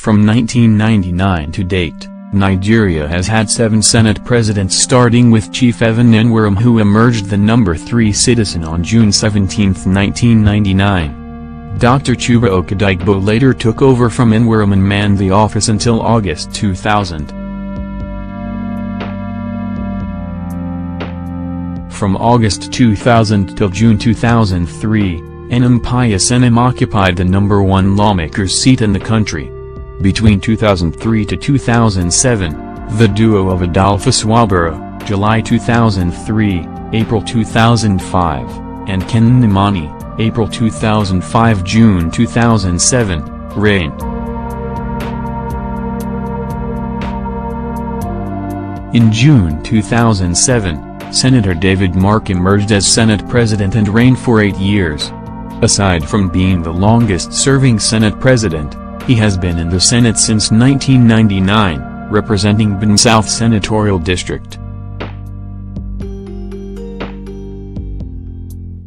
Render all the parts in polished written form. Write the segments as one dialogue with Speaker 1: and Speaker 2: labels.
Speaker 1: From 1999 to date, Nigeria has had 7 Senate presidents, starting with Chief Evan Enwerem, who emerged the number 3 citizen on June 17, 1999. Dr. Chuba Okadigbo later took over from Enwerem and manned the office until August 2000. From August 2000 till June 2003, Enwerem Pius Enem occupied the number 1 lawmaker's seat in the country. Between 2003 to 2007, the duo of Adolphe Swabara, July 2003, April 2005, and Ken Nimani, April 2005 – June 2007, reigned. In June 2007, Senator David Mark emerged as Senate President and reigned for 8 years. Aside from being the longest-serving Senate President, he has been in the Senate since 1999, representing Benin South Senatorial District.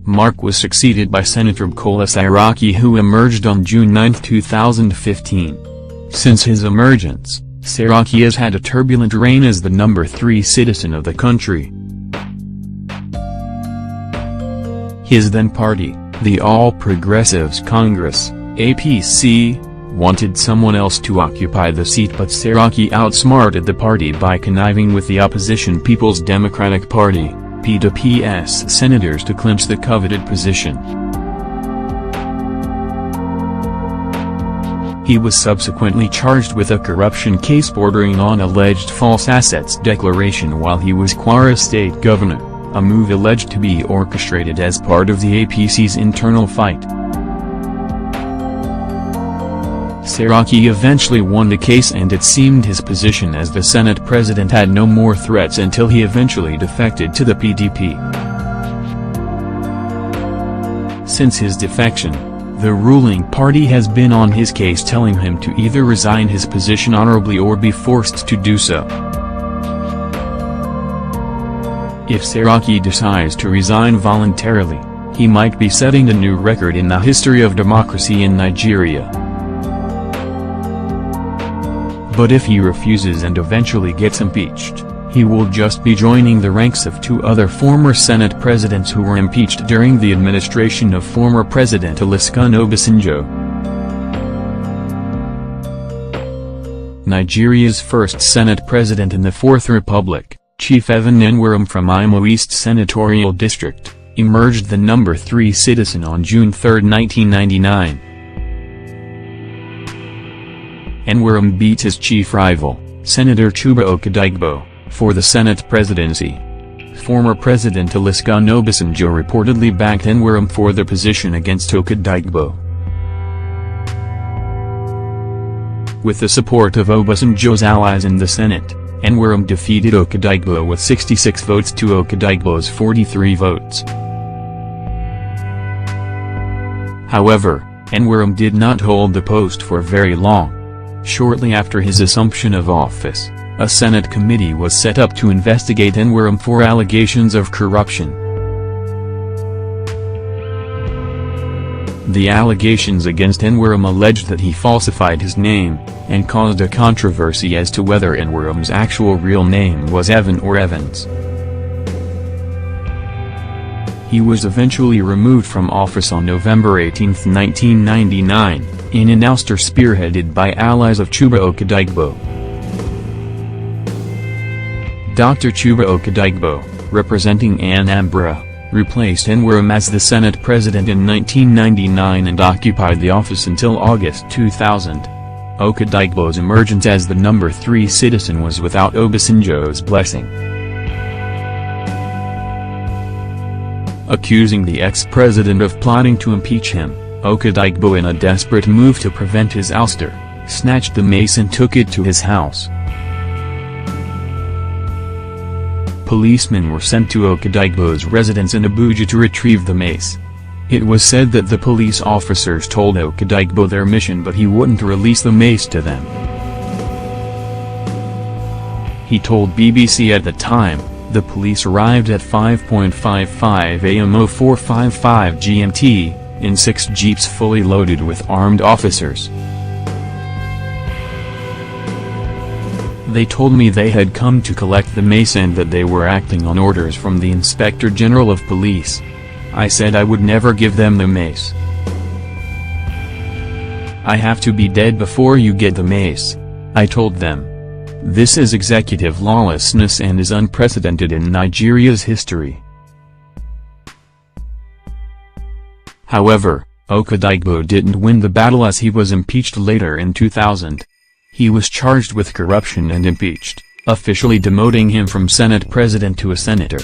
Speaker 1: Mark was succeeded by Senator Bukola Saraki, who emerged on June 9, 2015. Since his emergence, Saraki has had a turbulent reign as the number 3 citizen of the country. His then party, the All Progressives Congress, APC, wanted someone else to occupy the seat, but Saraki outsmarted the party by conniving with the opposition People's Democratic Party, PDP's senators to clinch the coveted position. He was subsequently charged with a corruption case bordering on alleged false assets declaration while he was Kwara State Governor, a move alleged to be orchestrated as part of the APC's internal fight. Saraki eventually won the case, and it seemed his position as the Senate President had no more threats until he eventually defected to the PDP. Since his defection, the ruling party has been on his case, telling him to either resign his position honorably or be forced to do so. If Saraki decides to resign voluntarily, he might be setting a new record in the history of democracy in Nigeria. But if he refuses and eventually gets impeached, he will just be joining the ranks of 2 other former Senate presidents who were impeached during the administration of former President Olusegun Obasanjo. Nigeria's first Senate president in the Fourth Republic, Chief Evan Enwerem from Imo East Senatorial District, emerged the number 3 citizen on June 3, 1999. Enwerem beat his chief rival, Senator Chuba Okadigbo, for the Senate presidency. Former President Olusegun Obasanjo reportedly backed Enwerem for the position against Okadigbo. With the support of Obasanjo's allies in the Senate, Enwerem defeated Okadigbo with 66 votes to Okadigbo's 43 votes. However, Enwerem did not hold the post for very long. Shortly after his assumption of office, a Senate committee was set up to investigate Enwerem for allegations of corruption. The allegations against Enwerem alleged that he falsified his name, and caused a controversy as to whether Enwerem's actual real name was Evan or Evans. He was eventually removed from office on November 18, 1999, in an ouster spearheaded by allies of Chuba Okadigbo. Dr. Chuba Okadigbo, representing Anambra, replaced Enwerem as the Senate President in 1999 and occupied the office until August 2000. Okadigbo's emergence as the number 3 citizen was without Obasanjo's blessing. Accusing the ex-president of plotting to impeach him, Okadigbo, in a desperate move to prevent his ouster, snatched the mace and took it to his house. Policemen were sent to Okadigbo's residence in Abuja to retrieve the mace. It was said that the police officers told Okadigbo their mission, but he wouldn't release the mace to them. He told BBC at the time, the police arrived at 5:55 a.m. 0455 GMT, in 6 jeeps fully loaded with armed officers. They told me they had come to collect the mace and that they were acting on orders from the Inspector General of Police. I said I would never give them the mace. I have to be dead before you get the mace, I told them. This is executive lawlessness and is unprecedented in Nigeria's history. However, Okadigbo didn't win the battle as he was impeached later in 2000. He was charged with corruption and impeached, officially demoting him from Senate President to a senator.